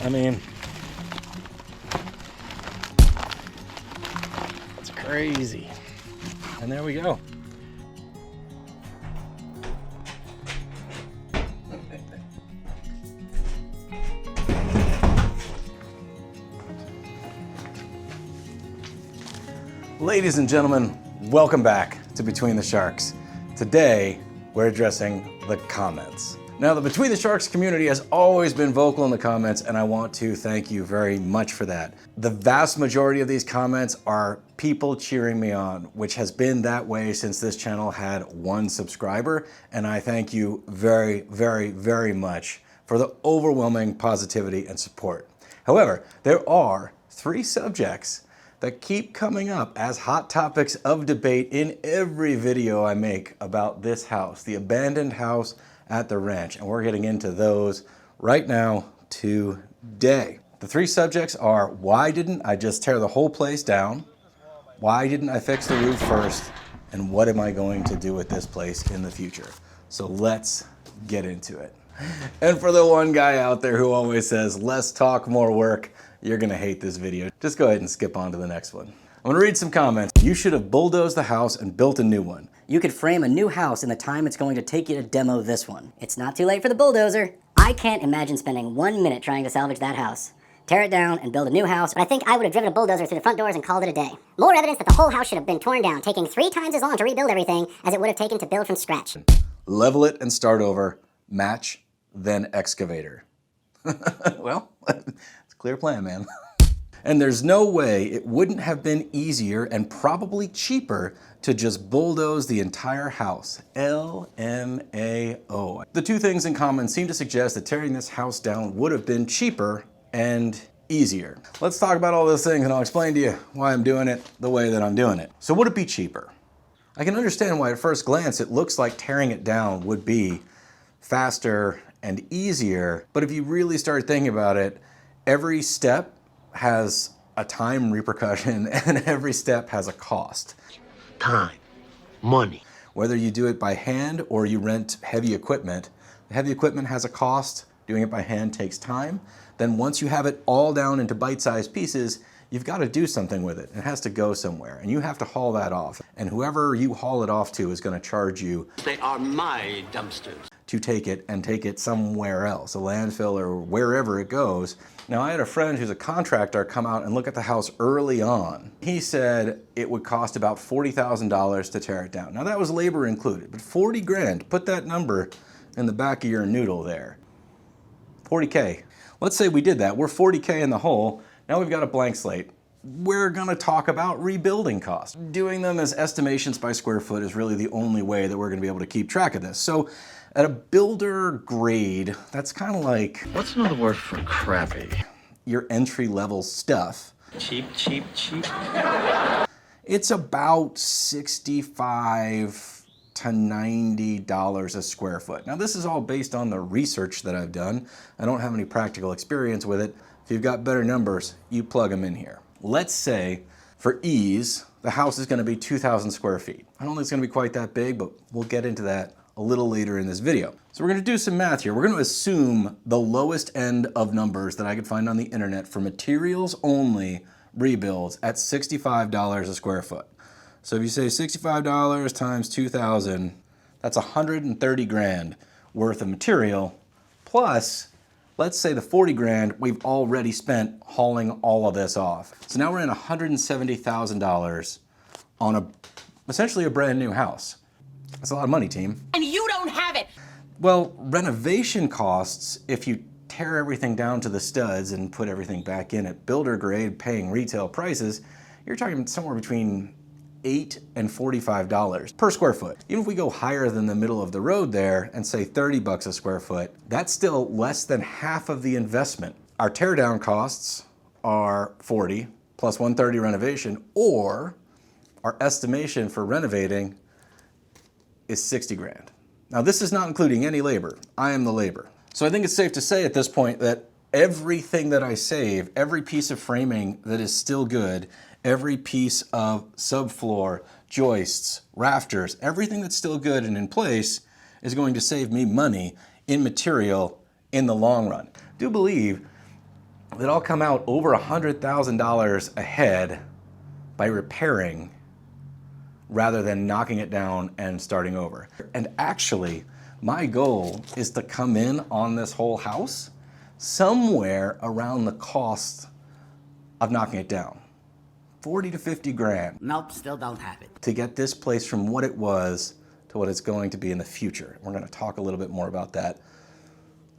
I mean, it's crazy. And there we go. Ladies and gentlemen, welcome back to Between the Sharks. Today, we're addressing the comments. Now, the Between the Sharks community has always been vocal in the comments, and I want to thank you very much for that. The vast majority of these comments are people cheering me on, which has been that way since this channel had 1 subscriber, and I thank you very, very, very much for the overwhelming positivity and support. However, there are 3 subjects that keep coming up as hot topics of debate in every video I make about this house, the abandoned house at the ranch, and we're getting into those right now today. The 3 subjects are: why didn't I just tear the whole place down? Why didn't I fix the roof first? And what am I going to do with this place in the future? So let's get into it. And for the one guy out there who always says, less talk, more work, you're gonna hate this video. Just go ahead and skip on to the next one. I'm gonna read some comments. You should have bulldozed the house and built a new one. You could frame a new house in the time it's going to take you to demo this one. It's not too late for the bulldozer. I can't imagine spending 1 minute trying to salvage that house. Tear it down and build a new house. But I think I would have driven a bulldozer through the front doors and called it a day. More evidence that the whole house should have been torn down, taking 3 times as long to rebuild everything as it would have taken to build from scratch. Level it and start over. Match, then excavator. Well, it's a clear plan, man. And there's no way it wouldn't have been easier and probably cheaper to just bulldoze the entire house. LMAO. The 2 things in common seem to suggest that tearing this house down would have been cheaper and easier. Let's talk about all those things and I'll explain to you why I'm doing it the way that I'm doing it. So would it be cheaper? I can understand why at first glance it looks like tearing it down would be faster and easier, but if you really start thinking about it, every step has a time repercussion and every step has a cost. Time, money. Whether you do it by hand or you rent heavy equipment, the heavy equipment has a cost. Doing it by hand takes time. Then once you have it all down into bite-sized pieces, you've got to do something with it. It has to go somewhere and you have to haul that off. And whoever you haul it off to is going to charge you. They are my dumpsters. To take it somewhere else, a landfill or wherever it goes. Now, I had a friend who's a contractor come out and look at the house early on. He said it would cost about $40,000 to tear it down. Now, that was labor included, but 40 grand, put that number in the back of your noodle there. 40K. Let's say we did that. We're 40K in the hole. Now we've got a blank slate. We're gonna talk about rebuilding costs. Doing them as estimations by square foot is really the only way that we're gonna be able to keep track of this. So at a builder grade, that's kind of like, What's another word for crappy? your entry-level stuff. Cheap, cheap, cheap. It's about $65 to $90 a square foot. Now this is all based on the research that I've done. I don't have any practical experience with it. If you've got better numbers, you plug them in here. Let's say, for ease, the house is gonna be 2,000 square feet. I don't think it's gonna be quite that big, but we'll get into that a little later in this video. So we're gonna do some math here. We're gonna assume the lowest end of numbers that I could find on the internet for materials only rebuilds at $65 a square foot. So if you say $65 times 2,000, that's 130 grand worth of material, plus, let's say the 40 grand we've already spent hauling all of this off. So now we're in $170,000 on essentially a brand new house. That's a lot of money, team. And you don't have it. Well, renovation costs, if you tear everything down to the studs and put everything back in at builder grade, paying retail prices, you're talking somewhere between $8 and $45 per square foot. Even if we go higher than the middle of the road there and say 30 bucks a square foot, that's still less than half of the investment. Our teardown costs are 40 plus 130 renovation, or our estimation for renovating is 60 grand. Now this is not including any labor. I am the labor. So I think it's safe to say at this point that everything that I save, every piece of framing that is still good, every piece of subfloor, joists, rafters, everything that's still good and in place is going to save me money in material in the long run. I do believe that I'll come out over $100,000 ahead by repairing rather than knocking it down and starting over. And actually, my goal is to come in on this whole house somewhere around the cost of knocking it down. 40 to 50 grand. Nope, still don't have it. To get this place from what it was to what it's going to be in the future. We're gonna talk a little bit more about that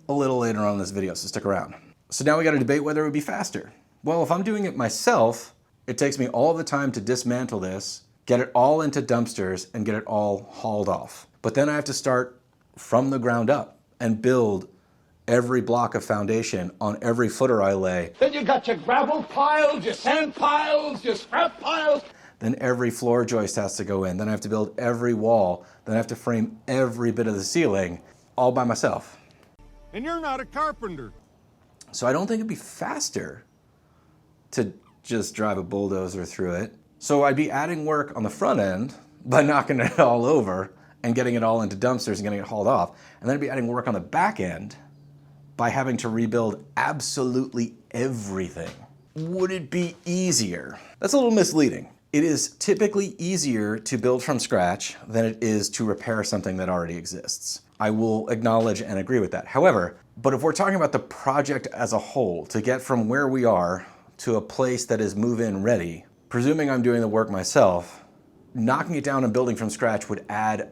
a little later on in this video, so stick around. So now we gotta debate whether it would be faster. Well, if I'm doing it myself, it takes me all the time to dismantle this, get it all into dumpsters, and get it all hauled off. But then I have to start from the ground up and build every block of foundation on every footer I lay. Then you got your gravel piles, your sand piles, your scrap piles. Then every floor joist has to go in. Then I have to build every wall. Then I have to frame every bit of the ceiling all by myself. And you're not a carpenter. So I don't think it'd be faster to just drive a bulldozer through it. So I'd be adding work on the front end by knocking it all over and getting it all into dumpsters and getting it hauled off. And then I'd be adding work on the back end by having to rebuild absolutely everything. Would it be easier? That's a little misleading. It is typically easier to build from scratch than it is to repair something that already exists. I will acknowledge and agree with that. However, but if we're talking about the project as a whole, to get from where we are to a place that is move-in ready, presuming I'm doing the work myself, knocking it down and building from scratch would add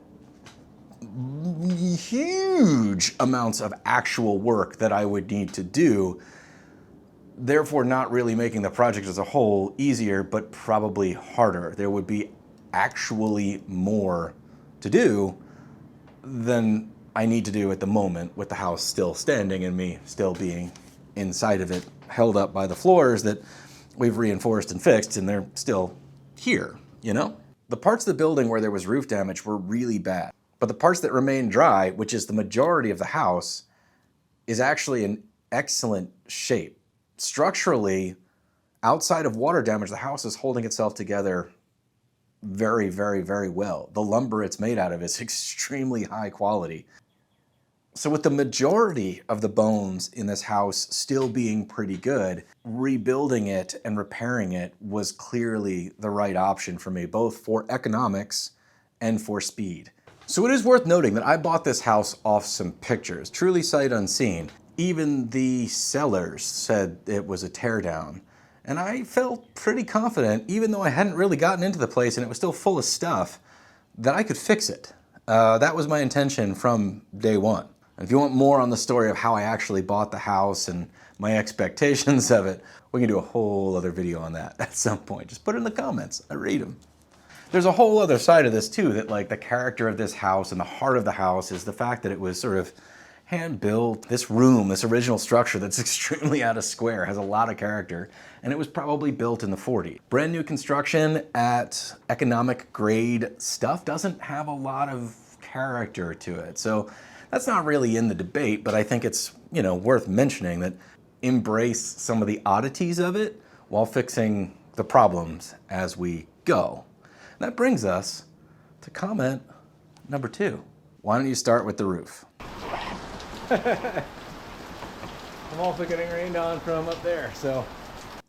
huge amounts of actual work that I would need to do, therefore not really making the project as a whole easier, but probably harder. There would be actually more to do than I need to do at the moment with the house still standing and me still being inside of it, held up by the floors that we've reinforced and fixed, and they're still here, you know? The parts of the building where there was roof damage were really bad. But the parts that remain dry, which is the majority of the house, is actually in excellent shape. Structurally, outside of water damage, the house is holding itself together very, very, very well. The lumber it's made out of is extremely high quality. So with the majority of the bones in this house still being pretty good, rebuilding it and repairing it was clearly the right option for me, both for economics and for speed. So it is worth noting that I bought this house off some pictures, truly sight unseen. Even the sellers said it was a teardown. And I felt pretty confident, even though I hadn't really gotten into the place and it was still full of stuff, that I could fix it. That was my intention from day one. And if you want more on the story of how I actually bought the house and my expectations of it, we can do a whole other video on that at some point. Just put it in the comments, I read them. There's a whole other side of this too, that like the character of this house and the heart of the house is the fact that it was sort of hand-built. This room, this original structure that's extremely out of square, has a lot of character, and it was probably built in the 40s. Brand new construction at economic grade stuff doesn't have a lot of character to it. So that's not really in the debate, but I think it's, you know, worth mentioning that embrace some of the oddities of it while fixing the problems as we go. That brings us to comment number 2. Why don't you start with the roof? I'm also getting rained on from up there, so.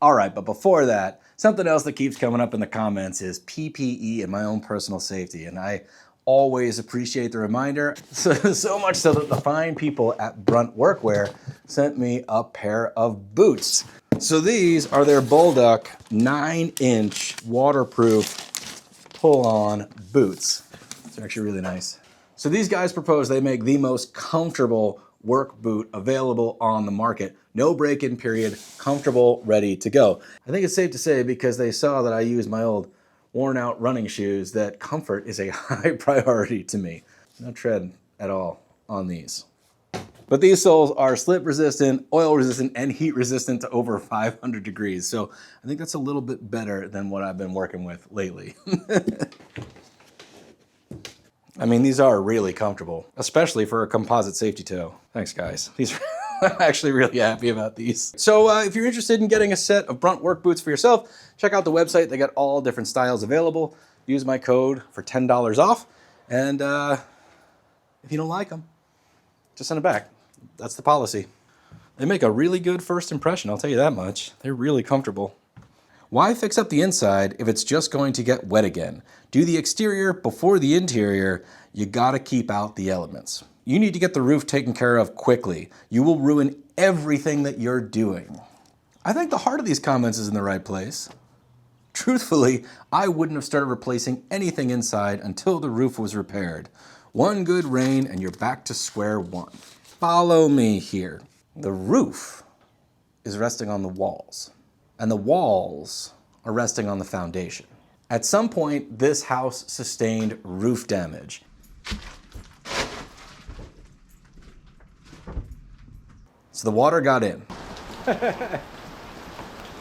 All right, but before that, something else that keeps coming up in the comments is PPE and my own personal safety. And I always appreciate the reminder, so much so that the fine people at Brunt Workwear sent me a pair of boots. So these are their Bulldog 9-inch waterproof pull-on boots. It's actually really nice. So these guys propose they make the most comfortable work boot available on the market. No break-in period, comfortable, ready to go. I think it's safe to say, because they saw that I use my old worn-out running shoes, that comfort is a high priority to me. No tread at all on these. But these soles are slip resistant, oil resistant, and heat resistant to over 500 degrees. So I think that's a little bit better than what I've been working with lately. I mean, these are really comfortable, especially for a composite safety toe. Thanks, guys. I'm actually really happy about these. So if you're interested in getting a set of Brunt work boots for yourself, check out the website. They got all different styles available. Use my code for $10 off. And if you don't like them, just send it back. That's the policy. They make a really good first impression, I'll tell you that much. They're really comfortable. Why fix up the inside if it's just going to get wet again? Do the exterior before the interior. You gotta keep out the elements. You need to get the roof taken care of quickly. You will ruin everything that you're doing. I think the heart of these comments is in the right place. Truthfully, I wouldn't have started replacing anything inside until the roof was repaired. One good rain and you're back to square one. Follow me here. The roof is resting on the walls, and the walls are resting on the foundation. At some point, this house sustained roof damage. So the water got in.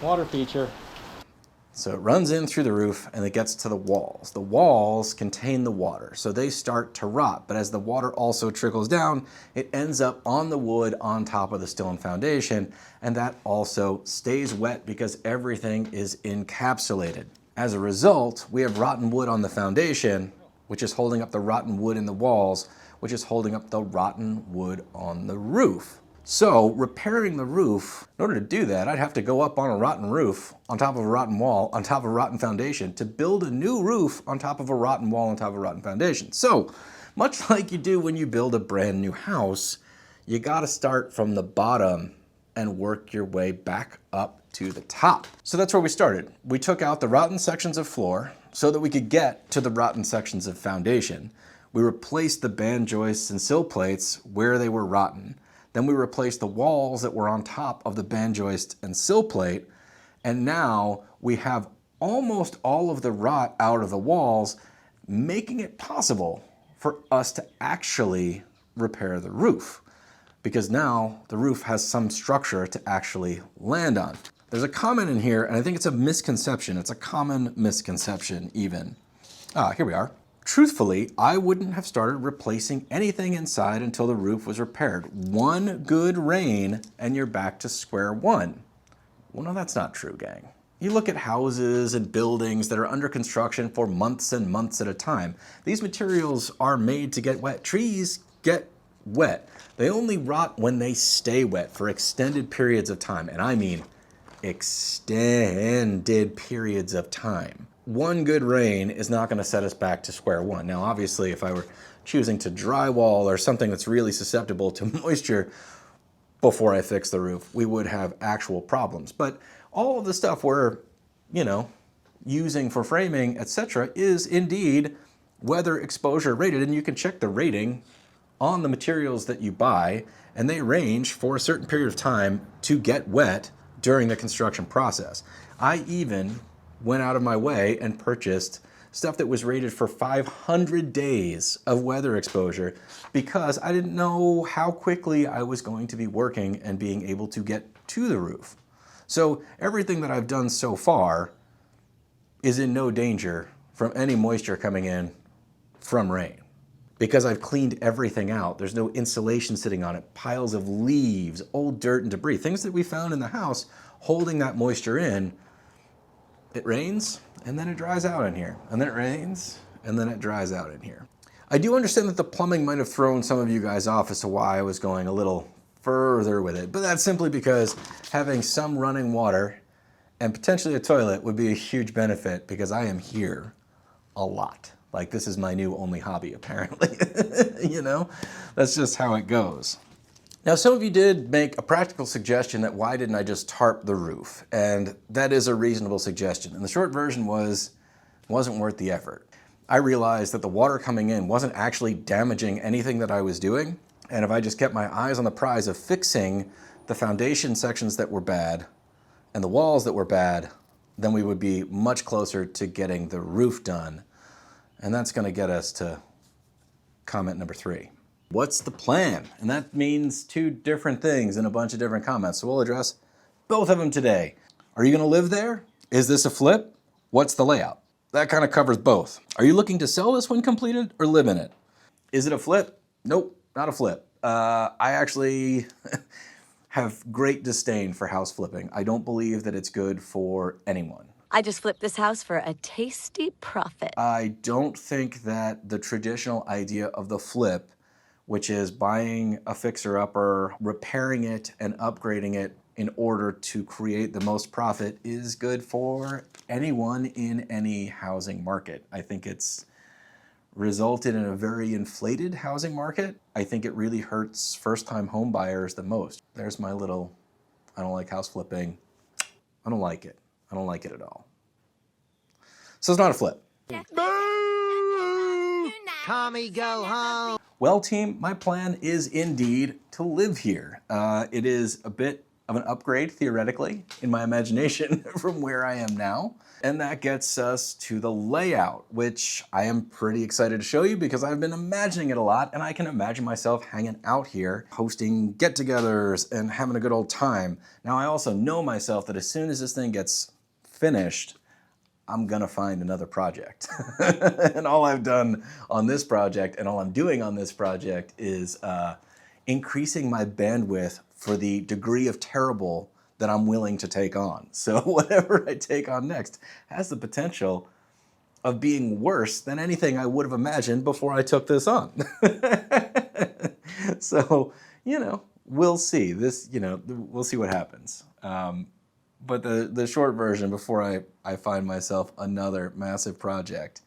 Water feature. So it runs in through the roof and it gets to the walls. The walls contain the water, so they start to rot. But as the water also trickles down, it ends up on the wood on top of the stone foundation, and that also stays wet because everything is encapsulated. As a result, we have rotten wood on the foundation, which is holding up the rotten wood in the walls, which is holding up the rotten wood on the roof. So repairing the roof, in order to do that, I'd have to go up on a rotten roof, on top of a rotten wall, on top of a rotten foundation, to build a new roof on top of a rotten wall, on top of a rotten foundation. So, much like you do when you build a brand new house, you gotta start from the bottom and work your way back up to the top. So that's where we started. We took out the rotten sections of floor so that we could get to the rotten sections of foundation. We replaced the band joists and sill plates where they were rotten. Then we replaced the walls that were on top of the band joist and sill plate. And now we have almost all of the rot out of the walls, making it possible for us to actually repair the roof. Because now the roof has some structure to actually land on. There's a comment in here, and I think it's a misconception. It's a common misconception even. Here we are. Truthfully, I wouldn't have started replacing anything inside until the roof was repaired. One good rain and you're back to square one. Well, no, that's not true, gang. You look at houses and buildings that are under construction for months and months at a time. These materials are made to get wet. Trees get wet. They only rot when they stay wet for extended periods of time. And I mean extended periods of time. One good rain is not going to set us back to square one. Now, obviously, if I were choosing to drywall or something that's really susceptible to moisture before I fix the roof, we would have actual problems. But all of the stuff we're, using for framing, etc., is indeed weather exposure rated, and you can check the rating on the materials that you buy, and they range for a certain period of time to get wet during the construction process. I even went out of my way and purchased stuff that was rated for 500 days of weather exposure because I didn't know how quickly I was going to be working and being able to get to the roof. So everything that I've done so far is in no danger from any moisture coming in from rain. Because I've cleaned everything out. There's no insulation sitting on it, piles of leaves, old dirt and debris, things that we found in the house holding that moisture in. It rains, and then it dries out in here. And then it rains, and then it dries out in here. I do understand that the plumbing might have thrown some of you guys off as to why I was going a little further with it, but that's simply because having some running water and potentially a toilet would be a huge benefit because I am here a lot. Like, this is my new only hobby, apparently. That's just how it goes. Now, some of you did make a practical suggestion that why didn't I just tarp the roof? And that is a reasonable suggestion. And the short version was, it wasn't worth the effort. I realized that the water coming in wasn't actually damaging anything that I was doing. And if I just kept my eyes on the prize of fixing the foundation sections that were bad and the walls that were bad, then we would be much closer to getting the roof done. And that's going to get us to comment number 3. What's the plan? And that means 2 different things in a bunch of different comments. So we'll address both of them today. Are you going to live there? Is this a flip? What's the layout? That kind of covers both. Are you looking to sell this when completed or live in it? Is it a flip? Nope, not a flip. I actually have great disdain for house flipping. I don't believe that it's good for anyone. I just flipped this house for a tasty profit. I don't think that the traditional idea of the flip which is buying a fixer-upper, repairing it, and upgrading it in order to create the most profit is good for anyone in any housing market. I think it's resulted in a very inflated housing market. I think it really hurts first-time home buyers the most. There's my little, I don't like house flipping. I don't like it. I don't like it at all. So it's not a flip. Tommy, go home. Well, team, my plan is indeed to live here. It is a bit of an upgrade, theoretically, in my imagination from where I am now. And that gets us to the layout, which I am pretty excited to show you because I've been imagining it a lot, and I can imagine myself hanging out here, hosting get-togethers and having a good old time. Now, I also know myself that as soon as this thing gets finished, I'm gonna find another project. And all I've done on this project and all I'm doing on this project is increasing my bandwidth for the degree of terrible that I'm willing to take on. So whatever I take on next has the potential of being worse than anything I would have imagined before I took this on. So, we'll see. We'll see what happens. But the short version before I find myself another massive project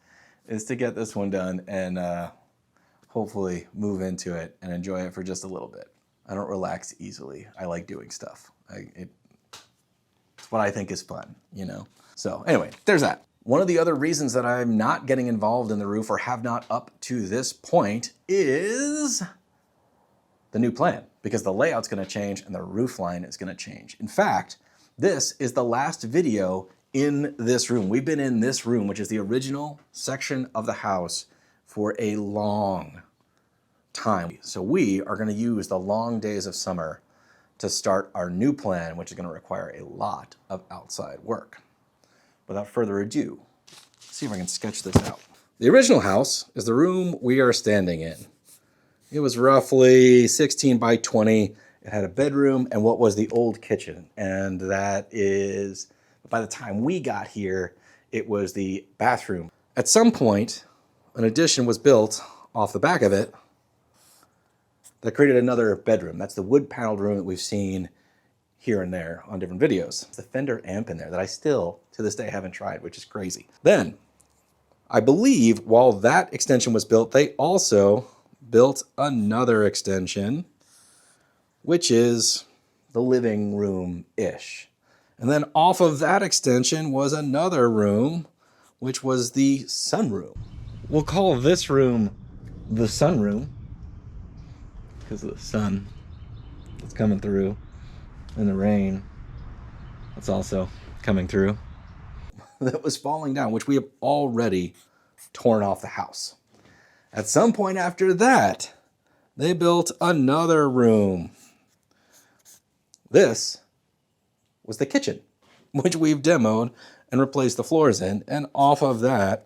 is to get this one done and hopefully move into it and enjoy it for just a little bit. I don't relax easily. I like doing stuff. It's what I think is fun, So anyway, there's that. One of the other reasons that I'm not getting involved in the roof or have not up to this point is the new plan, because the layout's gonna change and the roof line is gonna change. In fact, this is the last video in this room. We've been in this room, which is the original section of the house, for a long time. So we are going to use the long days of summer to start our new plan, which is going to require a lot of outside work. Without further ado, let's see if I can sketch this out. The original house is the room we are standing in. It was roughly 16 by 20. It had a bedroom and what was the old kitchen. And that is, by the time we got here, it was the bathroom. At some point, an addition was built off the back of it that created another bedroom. That's the wood paneled room that we've seen here and there on different videos. It's the Fender amp in there that I still, to this day, haven't tried, which is crazy. Then, I believe while that extension was built, they also built another extension, which is the living room-ish. And then off of that extension was another room, which was the sunroom. We'll call this room the sunroom because of the sun that's coming through and the rain that's also coming through that was falling down, which we have already torn off the house. At some point after that, they built another room. This was the kitchen, which we've demoed and replaced the floors in, and off of that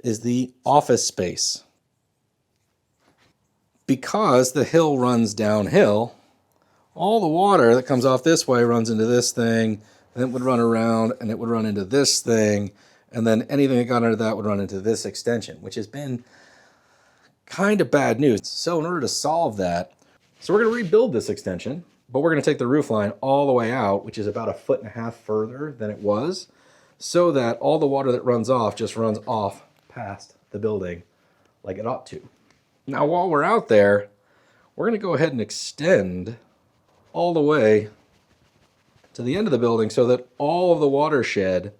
is the office space. Because the hill runs downhill, all the water that comes off this way runs into this thing, and it would run around, and it would run into this thing, and then anything that got under that would run into this extension, which has been kind of bad news. So in order to solve that, so we're going to rebuild this extension, but we're going to take the roof line all the way out, which is about 1.5 feet further than it was, so that all the water that runs off just runs off past the building like it ought to. Now, while we're out there, we're going to go ahead and extend all the way to the end of the building so that all of the watershed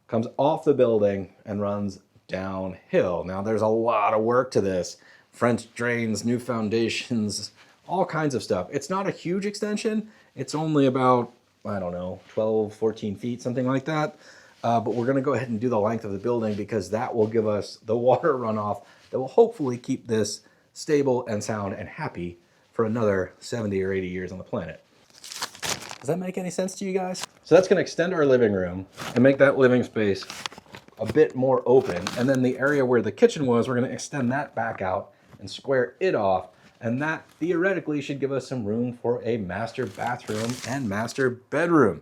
comes off the building and runs downhill. Now, there's a lot of work to this. French drains, new foundations, all kinds of stuff. It's not a huge extension. It's only about, 12, 14 feet, something like that. But we're going to go ahead and do the length of the building because that will give us the water runoff that will hopefully keep this stable and sound and happy for another 70 or 80 years on the planet. Does that make any sense to you guys? So that's going to extend our living room and make that living space a bit more open. And then the area where the kitchen was, we're going to extend that back out and square it off. And that theoretically should give us some room for a master bathroom and master bedroom.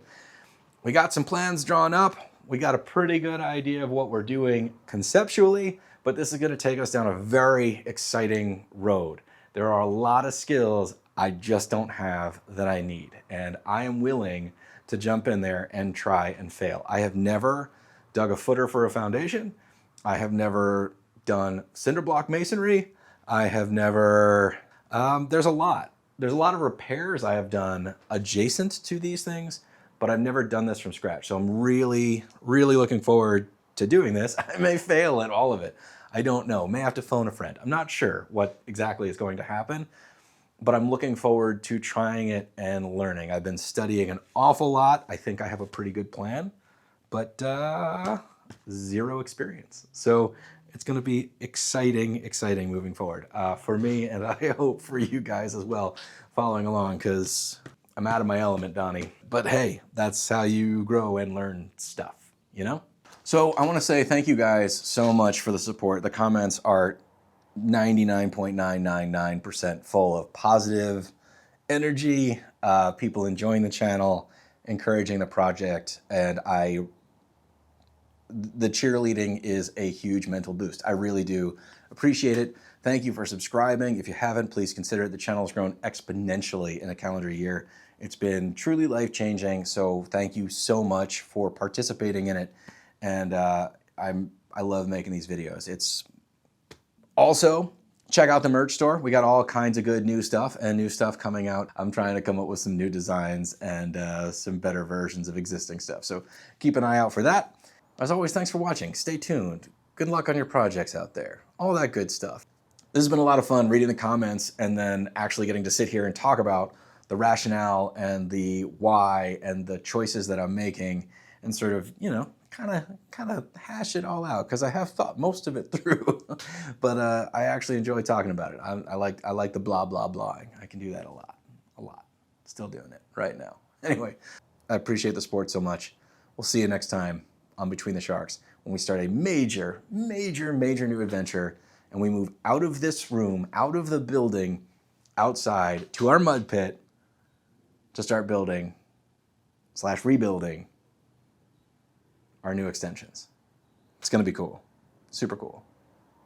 We got some plans drawn up. We got a pretty good idea of what we're doing conceptually, but this is going to take us down a very exciting road. There are a lot of skills I just don't have that I need. And I am willing to jump in there and try and fail. I have never dug a footer for a foundation. I have never done cinder block masonry. I have never, there's a lot. There's a lot of repairs I have done adjacent to these things, but I've never done this from scratch. So I'm really, really looking forward to doing this. I may fail at all of it. I don't know. May have to phone a friend. I'm not sure what exactly is going to happen, but I'm looking forward to trying it and learning. I've been studying an awful lot. I think I have a pretty good plan, but zero experience. So it's going to be exciting moving forward for me, and I hope for you guys as well following along, because I'm out of my element, Donnie. But hey, that's how you grow and learn stuff, you know? So I want to say thank you guys so much for the support. The comments are 99.999% full of positive energy, people enjoying the channel, encouraging the project, and the cheerleading is a huge mental boost. I really do appreciate it. Thank you for subscribing. If you haven't, please consider it. The channel has grown exponentially in a calendar year. It's been truly life-changing, so thank you so much for participating in it. And I love making these videos. It's also, check out the merch store. We got all kinds of good new stuff and new stuff coming out. I'm trying to come up with some new designs and some better versions of existing stuff. So keep an eye out for that. As always, thanks for watching. Stay tuned. Good luck on your projects out there. All that good stuff. This has been a lot of fun reading the comments and then actually getting to sit here and talk about the rationale and the why and the choices that I'm making and sort of, you know, kind of hash it all out, because I have thought most of it through. But I actually enjoy talking about it. I like the blah blah blahing. I can do that a lot. Still doing it right now. Anyway, I appreciate the support so much. We'll see you next time on Between the Sharks when we start a major new adventure and we move out of this room, out of the building, outside to our mud pit to start building / rebuilding our new extensions. It's gonna be cool, super cool.